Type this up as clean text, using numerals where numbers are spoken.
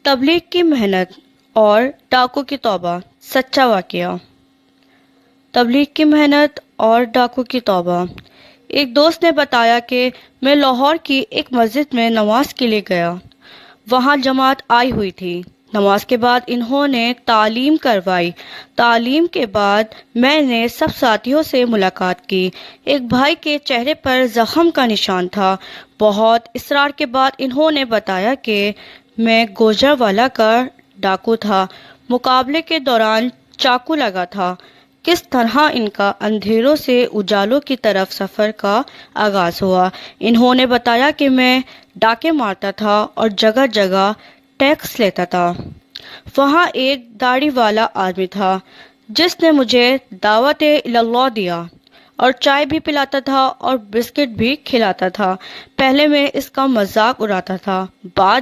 تبلیغ کی محنت اور ڈاکو کی توبہ۔ سچا واقعہ۔ تبلیغ کی محنت اور ڈاکو کی توبہ۔ ایک دوست نے بتایا کہ میں لاہور کی ایک مسجد میں نماز کے لیے گیا۔ وہاں جماعت آئی ہوئی تھی۔ نماز کے بعد انہوں نے تعلیم کروائی۔ تعلیم کے بعد میں نے سب ساتھیوں سے ملاقات کی۔ ایک بھائی کے چہرے پر زخم کا نشان تھا۔ بہت اصرار کے بعد انہوں نے بتایا کہ میں گوجرانوالہ کا ڈاکو تھا۔ مقابلے کے دوران چاقو لگا تھا۔ کس طرح ان کا اندھیروں سے اجالوں کی طرف سفر کا آغاز ہوا۔ انہوں نے بتایا کہ میں ڈاکے مارتا تھا اور جگہ جگہ ٹیکس لیتا تھا۔ وہاں ایک داڑھی والا آدمی تھا جس نے مجھے دعوت اللہ دیا اور چائے بھی پلاتا تھا اور بسکٹ بھی کھلاتا تھا۔ پہلے میں اس کا مذاق اڑاتا تھا، بعد